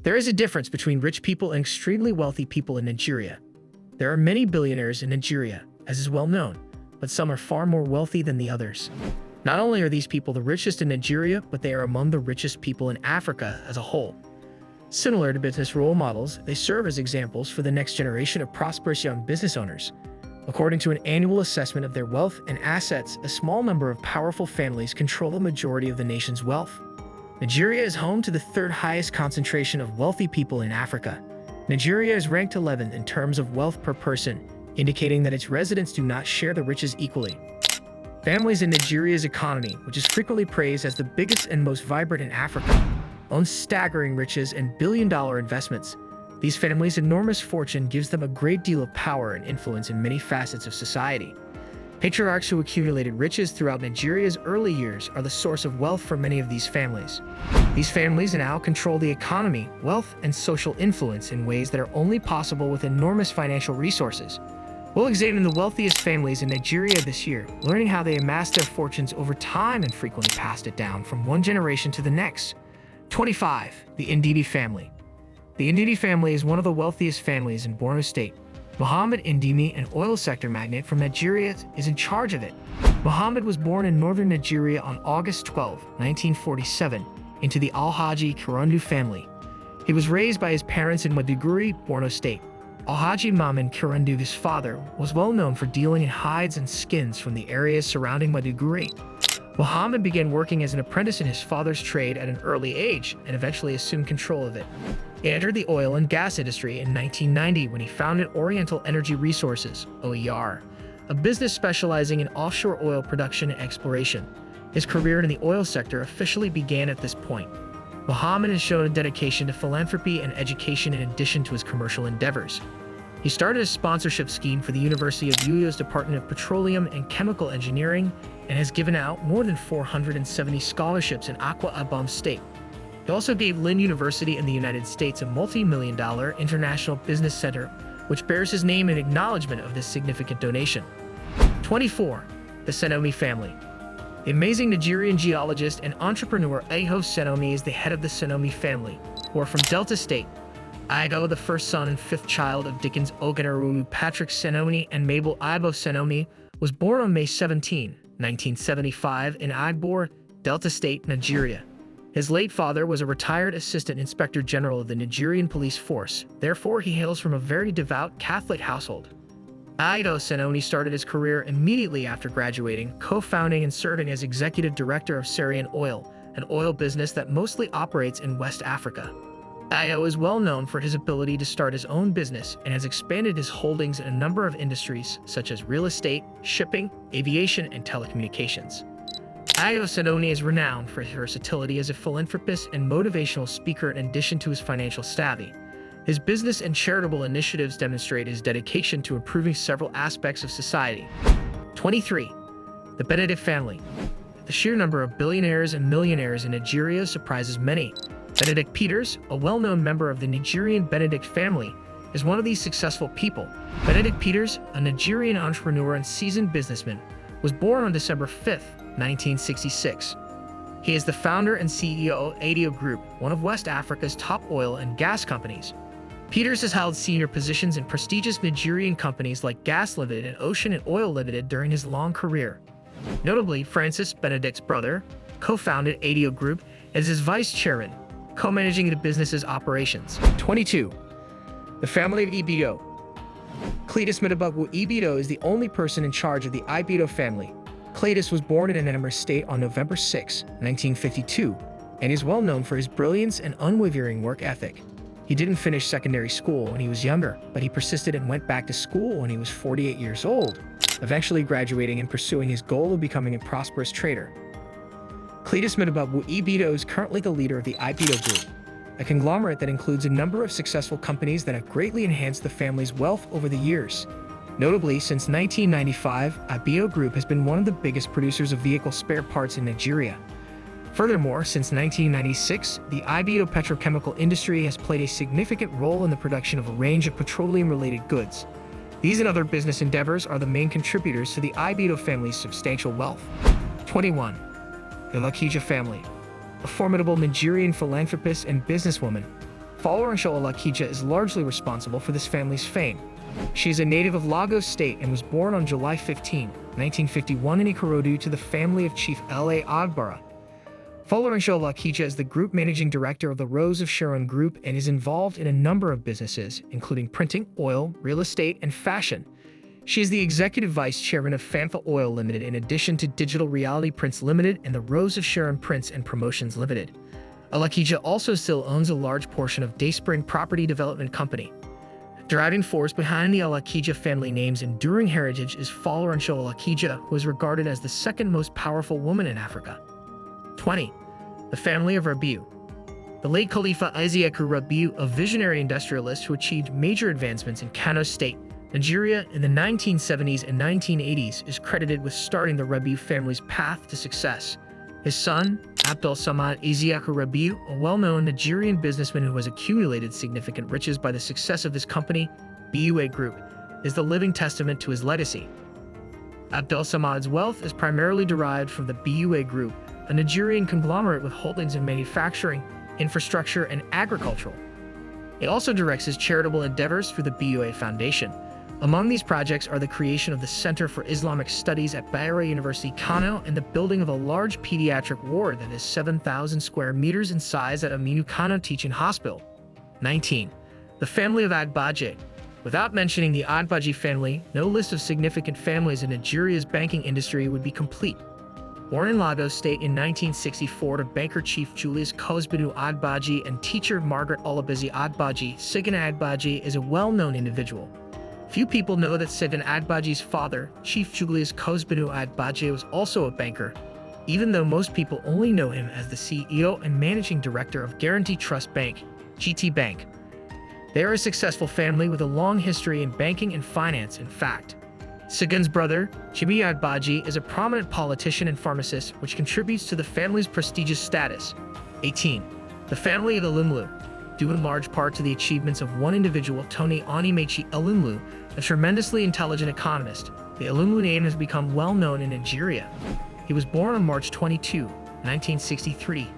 There is a difference between rich people and extremely wealthy people in Nigeria. There are many billionaires in Nigeria, as is well known, but some are far more wealthy than the others. Not only are these people the richest in Nigeria, but they are among the richest people in Africa as a whole. Similar to business role models, they serve as examples for the next generation of prosperous young business owners. According to an annual assessment of their wealth and assets, a small number of powerful families control the majority of the nation's wealth. Nigeria is home to the third highest concentration of wealthy people in Africa. Nigeria is ranked 11th in terms of wealth per person, indicating that its residents do not share the riches equally. Families in Nigeria's economy, which is frequently praised as the biggest and most vibrant in Africa, own staggering riches and billion-dollar investments. These families' enormous fortune gives them a great deal of power and influence in many facets of society. Patriarchs who accumulated riches throughout Nigeria's early years are the source of wealth for many of these families. These families now control the economy, wealth, and social influence in ways that are only possible with enormous financial resources. We'll examine the wealthiest families in Nigeria this year, learning how they amassed their fortunes over time and frequently passed it down from one generation to the next. 25. The Ndidi family. The Ndidi family is one of the wealthiest families in Borno State. Muhammad Ndimi, an oil sector magnate from Nigeria, is in charge of it. Muhammad was born in northern Nigeria on August 12, 1947, into the Alhaji Kirundu family. He was raised by his parents in Maiduguri, Borno State. Alhaji Maman Kirundu's father was well known for dealing in hides and skins from the areas surrounding Maiduguri. Muhammad began working as an apprentice in his father's trade at an early age and eventually assumed control of it. He entered the oil and gas industry in 1990 when he founded Oriental Energy Resources, OER, a business specializing in offshore oil production and exploration. His career in the oil sector officially began at this point. Muhammad has shown a dedication to philanthropy and education in addition to his commercial endeavors. He started a sponsorship scheme for the University of Uyo's Department of Petroleum and Chemical Engineering and has given out more than 470 scholarships in Akwa Ibom State. He also gave Lynn University in the United States a multi-million-dollar international business center, which bears his name in acknowledgement of this significant donation. 24. The Senomi family. The amazing Nigerian geologist and entrepreneur Aho Senomi is the head of the Senomi family, who are from Delta State. Aho, the first son and fifth child of Dickens Ogenarulu Patrick Senomi and Mabel Ibo Senomi, was born on May 17, 1975 in Igbor, Delta State, Nigeria. His late father was a retired assistant inspector general of the Nigerian police force, therefore he hails from a very devout Catholic household. Aho Senomi started his career immediately after graduating, co-founding and serving as executive director of Syrian Oil, an oil business that mostly operates in West Africa. Aho is well known for his ability to start his own business and has expanded his holdings in a number of industries such as real estate, shipping, aviation, and telecommunications. Aho Senomi is renowned for his versatility as a philanthropist and motivational speaker in addition to his financial savvy. His business and charitable initiatives demonstrate his dedication to improving several aspects of society. 23. The Benedict family. The sheer number of billionaires and millionaires in Nigeria surprises many. Benedict Peters, a well-known member of the Nigerian Benedict family, is one of these successful people. Benedict Peters, a Nigerian entrepreneur and seasoned businessman, was born on December 5, 1966. He is the founder and CEO of Adio Group, one of West Africa's top oil and gas companies. Peters has held senior positions in prestigious Nigerian companies like Gas Limited and Ocean and Oil Limited during his long career. Notably, Francis, Benedict's brother, co-founded Adio Group as his vice chairman, co-managing the business's operations. 22. The family of Ibido. Cletus Midabugwu Ibido is the only person in charge of the Ibido family. Cletus was born in Anambra State on November 6, 1952, and is well known for his brilliance and unwavering work ethic. He didn't finish secondary school when he was younger, but he persisted and went back to school when he was 48 years old, eventually graduating and pursuing his goal of becoming a prosperous trader. Cletus Midabugwu Ibido is currently the leader of the Ibido Group, a conglomerate that includes a number of successful companies that have greatly enhanced the family's wealth over the years. Notably, since 1995, Ibido Group has been one of the biggest producers of vehicle spare parts in Nigeria. Furthermore, since 1996, the Ibido petrochemical industry has played a significant role in the production of a range of petroleum-related goods. These and other business endeavors are the main contributors to the Ibido family's substantial wealth. 21. The Lakija family. A formidable Nigerian philanthropist and businesswoman, Folorunsho Alakija is largely responsible for this family's fame. She is a native of Lagos State and was born on July 15, 1951 in Ikorodu to the family of Chief L.A. Agbara. Folorunsho Alakija is the group managing director of the Rose of Sharon Group and is involved in a number of businesses, including printing, oil, real estate, and fashion. She is the executive vice chairman of Fantha Oil Limited in addition to Digital Reality Prints Limited and the Rose of Sharon Prints and Promotions Limited. Alakija also still owns a large portion of Dayspring Property Development Company. The driving force behind the Alakija family name's enduring heritage is Folorunsho Alakija, who is regarded as the second most powerful woman in Africa. 20. The family of Rabiu. The late Khalifa Isiaku Rabiu, a visionary industrialist who achieved major advancements in Kano State, Nigeria in the 1970s and 1980s, is credited with starting the Rabiu family's path to success. His son, Abdul Samad Isiaku Rabiu, a well-known Nigerian businessman who has accumulated significant riches by the success of his company, BUA Group, is the living testament to his legacy. Abdul Samad's wealth is primarily derived from the BUA Group, a Nigerian conglomerate with holdings in manufacturing, infrastructure, and agricultural. He also directs his charitable endeavors through the BUA Foundation. Among these projects are the creation of the Center for Islamic Studies at Bayero University, Kano, and the building of a large pediatric ward that is 7,000 square meters in size at Aminu Kano Teaching Hospital. 19. The family of Agbaje. Without mentioning the Agbaje family, no list of significant families in Nigeria's banking industry would be complete. Born in Lagos State in 1964 to banker Chief Julius Kozbinu Agbaje and teacher Margaret Olabizi Agbaje, Sigan Agbaje is a well-known individual. Few people know that Sigan Agbaje's father, Chief Julius Kozbinu Agbaje, was also a banker, even though most people only know him as the CEO and managing director of Guarantee Trust Bank, GT Bank. They are a successful family with a long history in banking and finance. In fact, Sigan's brother, Chibi Agbaje, is a prominent politician and pharmacist, which contributes to the family's prestigious status. 18. The family of Elumlu. Due in large part to the achievements of one individual, Tony Onimechi Elumlu, a tremendously intelligent economist, the Elumlu name has become well known in Nigeria. He was born on March 22, 1963,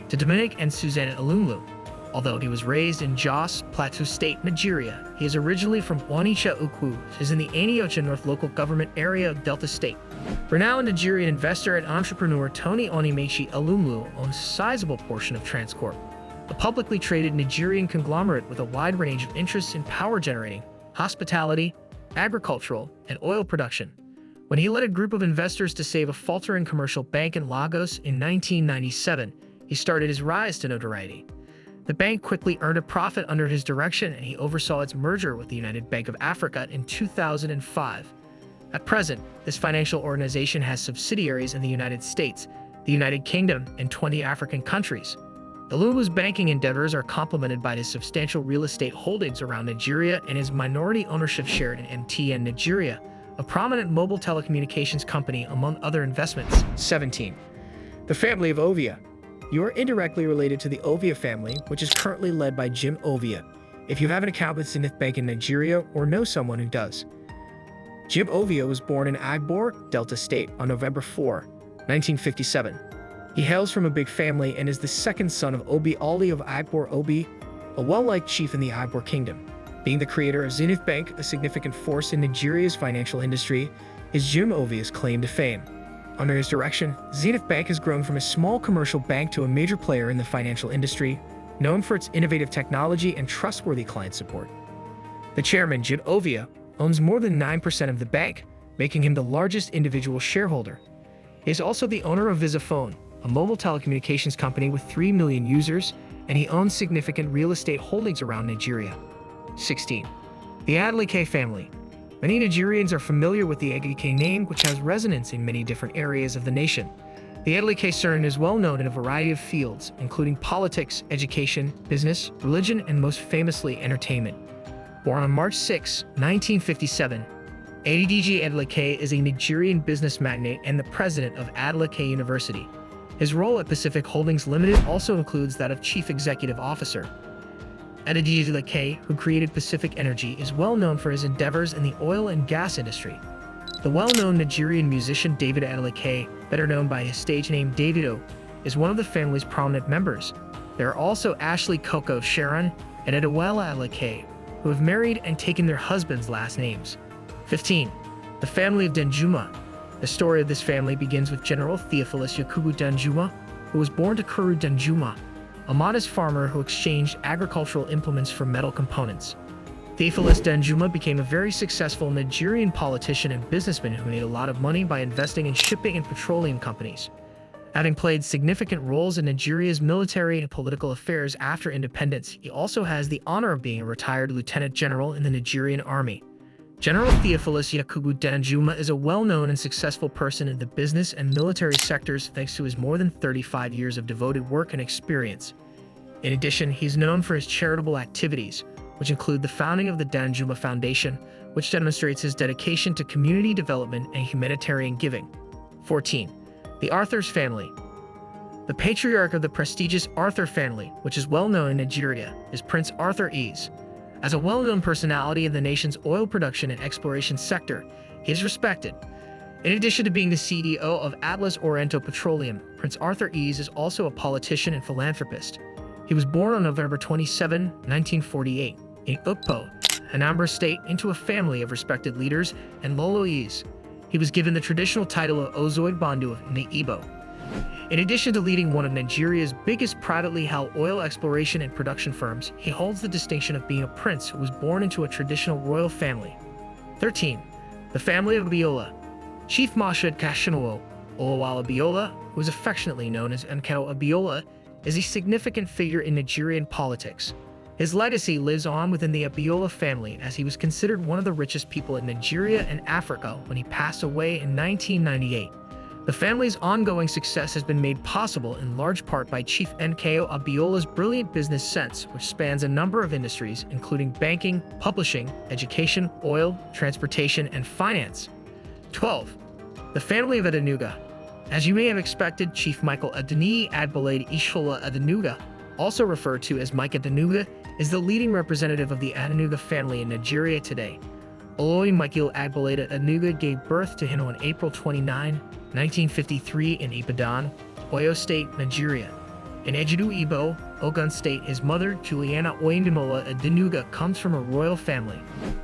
to Dominic and Susanna Elumlu. Although he was raised in Jos, Plateau State, Nigeria, he is originally from Onitsha Ukwu, which is in the Aniocha North local government area of Delta State. Renowned Nigerian investor and entrepreneur Tony Onimechi Elumlu owns a sizable portion of Transcorp, a publicly traded Nigerian conglomerate with a wide range of interests in power generating, hospitality, agricultural, and oil production. When he led a group of investors to save a faltering commercial bank in Lagos in 1997, he started his rise to notoriety. The bank quickly earned a profit under his direction, and he oversaw its merger with the United Bank of Africa in 2005. At present, this financial organization has subsidiaries in the United States, the United Kingdom, and 20 African countries. Elumlu's banking endeavors are complemented by his substantial real estate holdings around Nigeria and his minority ownership share in MTN Nigeria, a prominent mobile telecommunications company, among other investments. 17. The family of Ovia. You are indirectly related to the Ovia family, which is currently led by Jim Ovia, if you have an account with Zenith Bank in Nigeria or know someone who does. Jim Ovia was born in Agbor, Delta State, on November 4, 1957. He hails from a big family and is the second son of Obi Ali of Agbor Obi, a well-liked chief in the Agbor Kingdom. Being the creator of Zenith Bank, a significant force in Nigeria's financial industry, is Jim Ovia's claim to fame. Under his direction, Zenith Bank has grown from a small commercial bank to a major player in the financial industry, known for its innovative technology and trustworthy client support. The chairman, Jim Ovia, owns more than 9% of the bank, making him the largest individual shareholder. He is also the owner of Visafone, a mobile telecommunications company with 3 million users, and he owns significant real estate holdings around Nigeria. 16. The Adeleke family. Many Nigerians are familiar with the Adeleke name, which has resonance in many different areas of the nation. The Adeleke surname is well known in a variety of fields, including politics, education, business, religion, and most famously, entertainment. Born on March 6, 1957, Adedeji Adeleke is a Nigerian business magnate and the president of Adeleke University. His role at Pacific Holdings Limited also includes that of Chief Executive Officer. Adedeji Adeleke, who created Pacific Energy, is well known for his endeavors in the oil and gas industry. The well-known Nigerian musician David Adeleke, better known by his stage name Davido, is one of the family's prominent members. There are also Ashley Coco Sharon, and Adewale Alake, who have married and taken their husbands' last names. 15. The family of Danjuma. The story of this family begins with General Theophilus Yakubu Danjuma, who was born to Kuru Danjuma, a modest farmer who exchanged agricultural implements for metal components. Theophilus Danjuma became a very successful Nigerian politician and businessman who made a lot of money by investing in shipping and petroleum companies. Having played significant roles in Nigeria's military and political affairs after independence, he also has the honor of being a retired lieutenant general in the Nigerian army. General Theophilus Yakubu Danjuma is a well-known and successful person in the business and military sectors thanks to his more than 35 years of devoted work and experience. In addition, he's known for his charitable activities, which include the founding of the Danjuma Foundation, which demonstrates his dedication to community development and humanitarian giving. 14. The Arthur's family. The patriarch of the prestigious Arthur family, which is well known in Nigeria, is Prince Arthur Ease. As a well-known personality in the nation's oil production and exploration sector, he is respected. In addition to being the CEO of Atlas Oriental Petroleum, Prince Arthur Ease is also a politician and philanthropist. He was born on November 27, 1948, in Ukpo, Anambra State, into a family of respected leaders and Lolo Ease. He was given the traditional title of Ozoid Bandu in the Igbo. In addition to leading one of Nigeria's biggest privately held oil exploration and production firms, he holds the distinction of being a prince who was born into a traditional royal family. 13. The family of Abiola. Chief Mashood Kashinuo Olawale Abiola, who is affectionately known as Nkedo Abiola, is a significant figure in Nigerian politics. His legacy lives on within the Abiola family, as he was considered one of the richest people in Nigeria and Africa when he passed away in 1998. The family's ongoing success has been made possible in large part by Chief Nkedo Abiola's brilliant business sense, which spans a number of industries, including banking, publishing, education, oil, transportation, and finance. 12. The family of Adenuga. As you may have expected, Chief Michael Adeniyi Agbolade Ishola Adenuga, also referred to as Mike Adenuga, is the leading representative of the Adenuga family in Nigeria today. Oloi Michael Agbolade Adenuga gave birth to him on April 29, 1953 in Ibadan, Oyo State, Nigeria. In Ejidu Ibo, Ogun State, his mother, Juliana Oyindamola Adenuga, comes from a royal family.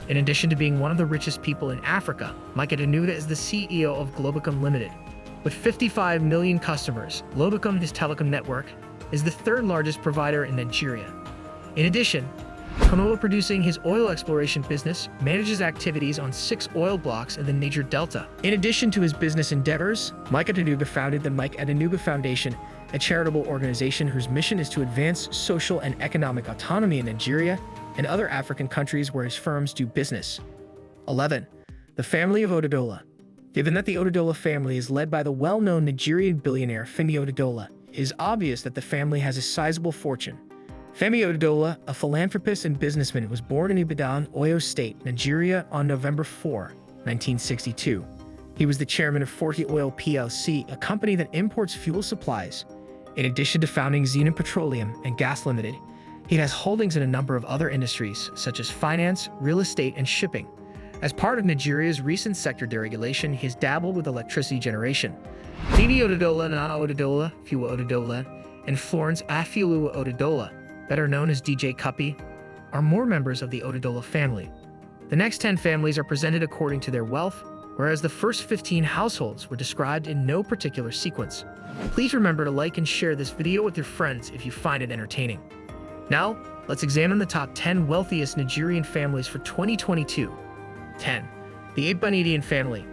In addition to being one of the richest people in Africa, Mike Adenuga is the CEO of Globacom Limited. With 55 million customers, Globacom, his telecom network, is the third largest provider in Nigeria. In addition, Konola, producing his oil exploration business, manages activities on 6 oil blocks in the Niger Delta. In addition to his business endeavors, Mike Adenuga founded the Mike Adenuga Foundation, a charitable organization whose mission is to advance social and economic autonomy in Nigeria and other African countries where his firms do business. 11. The family of Otedola. Given that the Otedola family is led by the well-known Nigerian billionaire Femi Otedola, it is obvious that the family has a sizable fortune. Femi Otedola, a philanthropist and businessman, was born in Ibadan, Oyo State, Nigeria on November 4, 1962. He was the chairman of Forty Oil plc, a company that imports fuel supplies. In addition to founding Zenith Petroleum and Gas Limited, he has holdings in a number of other industries, such as finance, real estate, and shipping. As part of Nigeria's recent sector deregulation, he has dabbled with electricity generation. Femi Otedola, Nana Otedola, Fiwa Otedola, and Florence Afiolu Otedola, better known as DJ Cuppy, are more members of the Otedola family. The next 10 families are presented according to their wealth, whereas the first 15 households were described in no particular sequence. Please remember to like and share this video with your friends if you find it entertaining. Now, let's examine the top 10 wealthiest Nigerian families for 2022. 10. The Agbanedian family.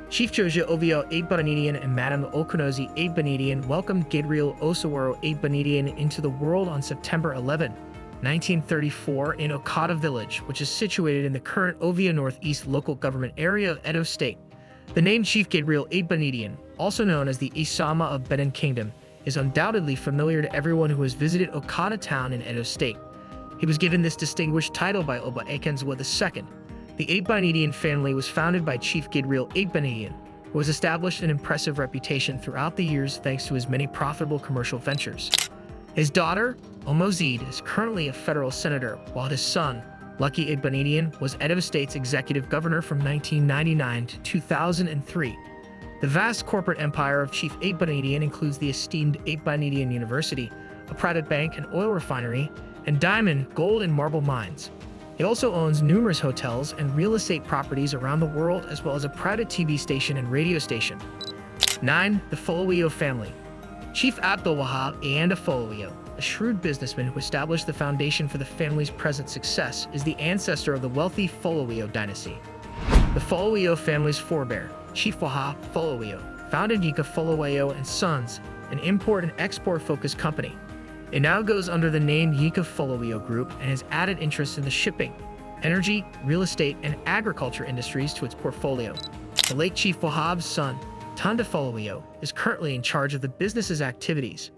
Chief Joja Ovio Agbanedian and Madam Okunozi Agbanedian welcomed Gabriel Osaworo Agbanedian into the world on September 11, 1934 in Okada Village, which is situated in the current Ovia Northeast local government area of Edo State. The name Chief Gabriel Agbanedian, also known as the Isama of Benin Kingdom, is undoubtedly familiar to everyone who has visited Okada town in Edo State. He was given this distinguished title by Oba Akenzuwa II. The Agbanedian family was founded by Chief Gabriel Agbanedian, who has established an impressive reputation throughout the years thanks to his many profitable commercial ventures. His daughter, Omozid, is currently a federal senator, while his son, Lucky Agbanedian, was Edo State's executive governor from 1999 to 2003. The vast corporate empire of Chief Agbanedian includes the esteemed Agbanedian University, a private bank and oil refinery, and diamond, gold, and marble mines. He also owns numerous hotels and real estate properties around the world, as well as a private TV station and radio station. 9. The Folowio family. Chief Abdul Wahab Ayanda Folowio, a shrewd businessman who established the foundation for the family's present success, is the ancestor of the wealthy Folowio dynasty. The Folowio family's forebear, Chief Wahab Folowio, founded Yika Folowio and Sons, an import and export-focused company. It now goes under the name Yika Folowio Group and has added interest in the shipping, energy, real estate, and agriculture industries to its portfolio. The late Chief Wahab's son, Tanda Folowio, is currently in charge of the business's activities.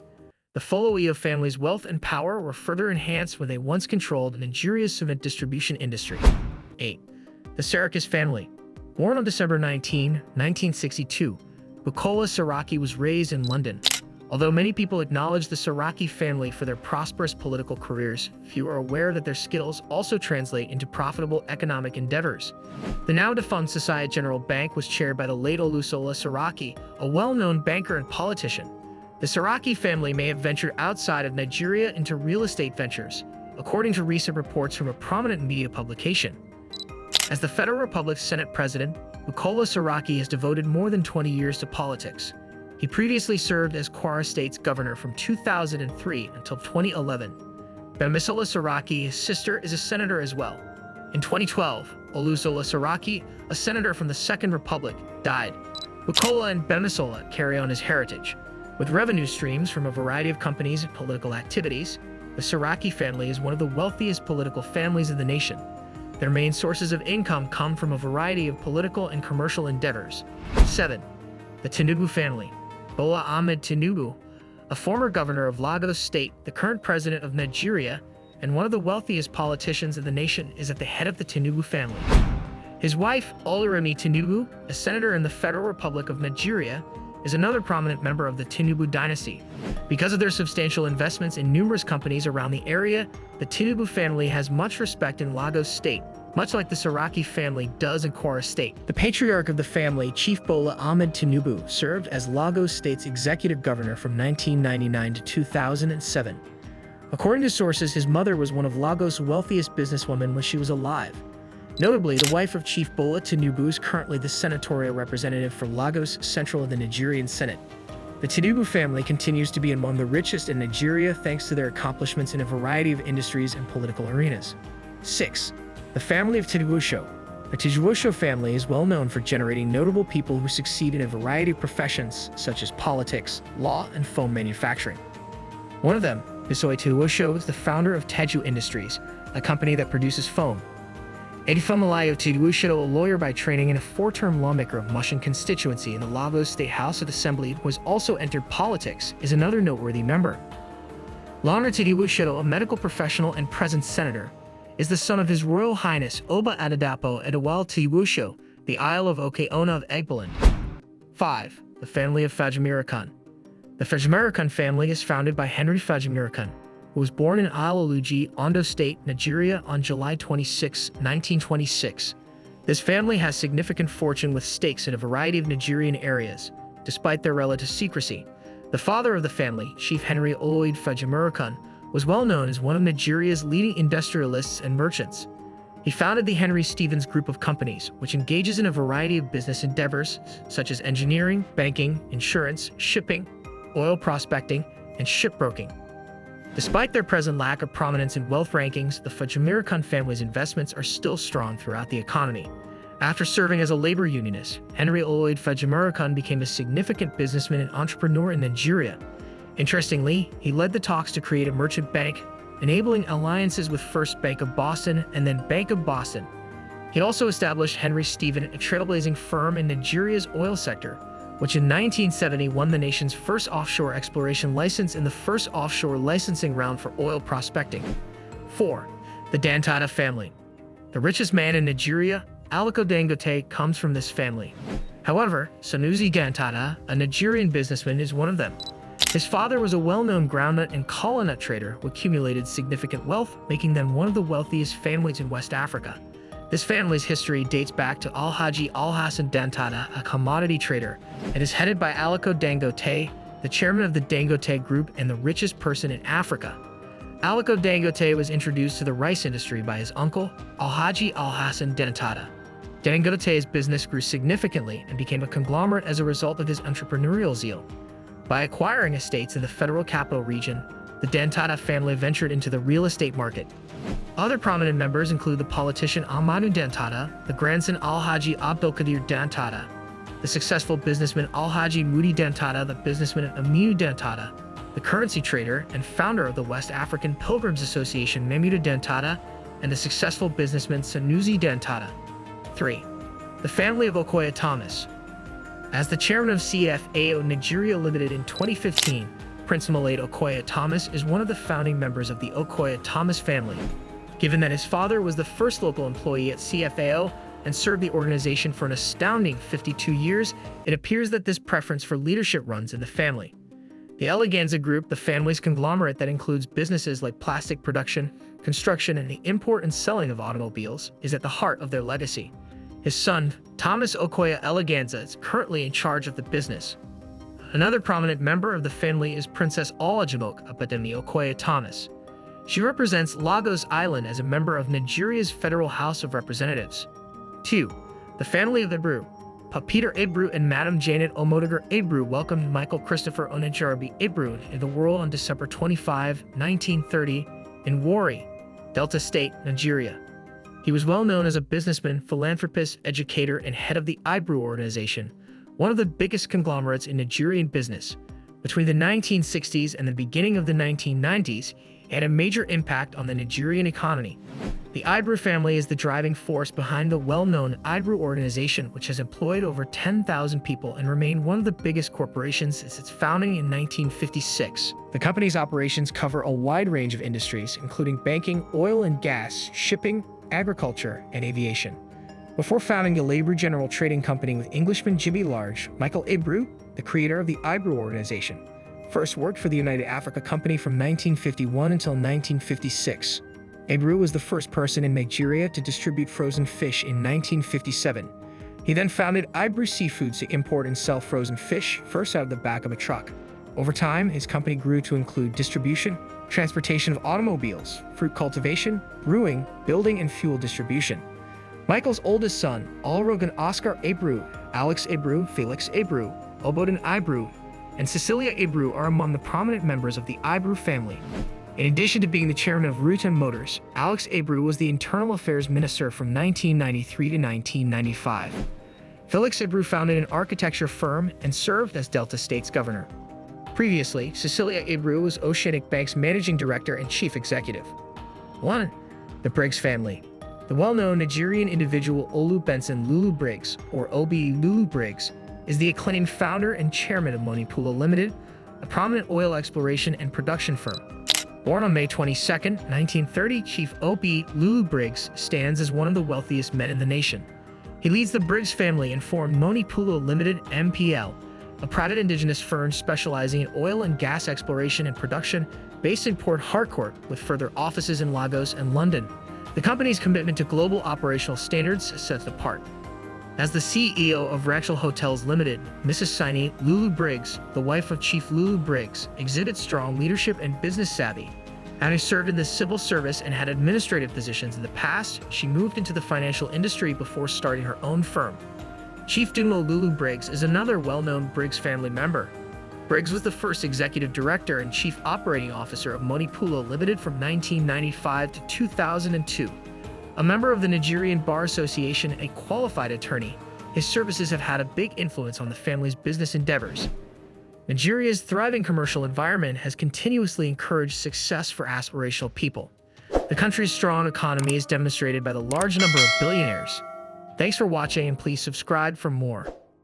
The Folowio family's wealth and power were further enhanced when they once controlled Nigeria's cement distribution industry. 8. The Sarkis family. Born on December 19, 1962, Bukola Saraki was raised in London. Although many people acknowledge the Saraki family for their prosperous political careers, few are aware that their skills also translate into profitable economic endeavors. The now-defunct Societe Generale Bank was chaired by the late Olusola Saraki, a well-known banker and politician. The Saraki family may have ventured outside of Nigeria into real estate ventures, according to recent reports from a prominent media publication. As the Federal Republic's Senate President, Bukola Saraki has devoted more than 20 years to politics. He previously served as Kwara State's governor from 2003 until 2011. Bamisola Saraki, his sister, is a senator as well. In 2012, Olusola Saraki, a senator from the Second Republic, died. Bukola and Bamisola carry on his heritage. With revenue streams from a variety of companies and political activities, the Saraki family is one of the wealthiest political families in the nation. Their main sources of income come from a variety of political and commercial endeavors. 7. The Tinubu family. Bola Ahmed Tinubu, a former governor of Lagos State, the current president of Nigeria, and one of the wealthiest politicians in the nation, is at the head of the Tinubu family. His wife, Oluremi Tinubu, a senator in the Federal Republic of Nigeria, is another prominent member of the Tinubu dynasty. Because of their substantial investments in numerous companies around the area, the Tinubu family has much respect in Lagos State, much like the Saraki family does in Kwara State. The patriarch of the family, Chief Bola Ahmed Tinubu, served as Lagos State's executive governor from 1999 to 2007. According to sources, his mother was one of Lagos' wealthiest businesswomen when she was alive. Notably, the wife of Chief Bola Tinubu is currently the senatorial representative for Lagos Central in the Nigerian Senate. The Tinubu family continues to be among the richest in Nigeria thanks to their accomplishments in a variety of industries and political arenas. 6. The family of Tinubu. The Tinubu family is well known for generating notable people who succeed in a variety of professions such as politics, law, and foam manufacturing. One of them, Bisoy Tinubu, is the founder of Teju Industries, a company that produces foam. Edifumalayo Tinubu, a lawyer by training and a four-term lawmaker of Mushin constituency in the Lagos State House of Assembly who has also entered politics, is another noteworthy member. Lana Tinubu, a medical professional and present senator, is the son of His Royal Highness Oba Adadapo Edewale Tinubu, the Isle of Okeona of Egbaland. 5. The family of Fajimirakan. The Fajimirakan family is founded by Henry Fajimirakan, who was born in Ile-Oluji, Ondo State, Nigeria on July 26, 1926. This family has significant fortune with stakes in a variety of Nigerian areas, despite their relative secrecy. The father of the family, Chief Henry Oloid Fajimirakan, was well known as one of Nigeria's leading industrialists and merchants. He founded the Henry Stevens Group of Companies, which engages in a variety of business endeavors such as engineering, banking, insurance, shipping, oil prospecting, and shipbroking. Despite their present lack of prominence in wealth rankings, the Fajimirakan family's investments are still strong throughout the economy. After serving as a labor unionist, Henry Oloid Fajimirakan became a significant businessman and entrepreneur in Nigeria. Interestingly, he led the talks to create a merchant bank, enabling alliances with First Bank of Boston and then Bank of Boston. He also established Henry Stephen, a trailblazing firm in Nigeria's oil sector, which in 1970 won the nation's first offshore exploration license in the first offshore licensing round for oil prospecting. 4. The Dantada family. The richest man in Nigeria, Aliko Dangote, comes from this family. However, Sanusi Dantada, a Nigerian businessman, is one of them. His father was a well-known groundnut and kola nut trader who accumulated significant wealth, making them one of the wealthiest families in West Africa. This family's history dates back to Alhaji Alhassan Dantada, a commodity trader, and is headed by Aliko Dangote, the chairman of the Dangote Group and the richest person in Africa. Aliko Dangote was introduced to the rice industry by his uncle, Alhaji Alhassan Dangote. Dangote's business grew significantly and became a conglomerate as a result of his entrepreneurial zeal. By acquiring estates in the Federal Capital Region, the Dangote family ventured into the real estate market. Other prominent members include the politician Amadou Dangote, the grandson Alhaji Abdulkadir Dangote, the successful businessman Alhaji Mudi Dangote, the businessman Aminu Dangote, the currency trader and founder of the West African Pilgrims Association Mamuda Dangote, and the successful businessman Sanusi Dangote. 3. The family of Okoye Thomas. As the chairman of CFAO Nigeria Limited in 2015, Prince Malade Okoye Thomas is one of the founding members of the Okoye Thomas family. Given that his father was the first local employee at CFAO and served the organization for an astounding 52 years, it appears that this preference for leadership runs in the family. The Eleganza Group, the family's conglomerate that includes businesses like plastic production, construction, and the import and selling of automobiles, is at the heart of their legacy. His son, Thomas Okoye Eleganza, is currently in charge of the business. Another prominent member of the family is Princess Olajimoke Abademi Okoye Thomas. She represents Lagos Island as a member of Nigeria's Federal House of Representatives. 2. The family of Ibru. Peter Ibru and Madam Janet Omodigor Ibru welcomed Michael Christopher Onijarabi Ibru into the world on December 25, 1930, in Warri, Delta State, Nigeria. He was well known as a businessman, philanthropist, educator, and head of the Ibru organization, one of the biggest conglomerates in Nigerian business. Between the 1960s and the beginning of the 1990s, he had a major impact on the Nigerian economy. The Ibru family is the driving force behind the well-known Ibru organization, which has employed over 10,000 people and remained one of the biggest corporations since its founding in 1956. The company's operations cover a wide range of industries, including banking, oil and gas, shipping, agriculture, and aviation. Before founding the Labor General Trading Company with Englishman Jimmy Large, Michael Ibru, the creator of the Ibru organization, first worked for the United Africa Company from 1951 until 1956. Ibru was the first person in Nigeria to distribute frozen fish in 1957. He then founded Ibru Seafoods to import and sell frozen fish, first out of the back of a truck. Over time, his company grew to include distribution, transportation of automobiles, fruit cultivation, brewing, building, and fuel distribution. Michael's oldest son, Olrogan Oscar Ibru, Alex Ibru, Felix Ibru, Obodin Ibru, and Cecilia Ibru are among the prominent members of the Ibru family. In addition to being the chairman of Rutan Motors, Alex Ibru was the Internal Affairs Minister from 1993 to 1995. Felix Ibru founded an architecture firm and served as Delta State's governor. Previously, Cecilia Ibru was Oceanic Bank's managing director and chief executive. 1. The Briggs family. The well-known Nigerian individual Olu Benson Lulu Briggs, or Obi Lulu Briggs, is the acclaimed founder and chairman of Monipula Limited, a prominent oil exploration and production firm. Born on May 22, 1930, Chief Obi Lulu Briggs stands as one of the wealthiest men in the nation. He leads the Briggs family and formed Monipula Limited (MPL), a private indigenous firm specializing in oil and gas exploration and production based in Port Harcourt, with further offices in Lagos and London. The company's commitment to global operational standards sets it apart. As the CEO of Rachel Hotels Limited, Mrs. Sini Lulu Briggs, the wife of Chief Lulu Briggs, exhibits strong leadership and business savvy. Having served in the civil service and had administrative positions in the past, she moved into the financial industry before starting her own firm. Chief Dumo Lulu Briggs is another well-known Briggs family member. Briggs was the first executive director and chief operating officer of Monipula Limited from 1995 to 2002. A member of the Nigerian Bar Association and a qualified attorney, his services have had a big influence on the family's business endeavors. Nigeria's thriving commercial environment has continuously encouraged success for aspirational people. The country's strong economy is demonstrated by the large number of billionaires. Thanks for watching, and please subscribe for more.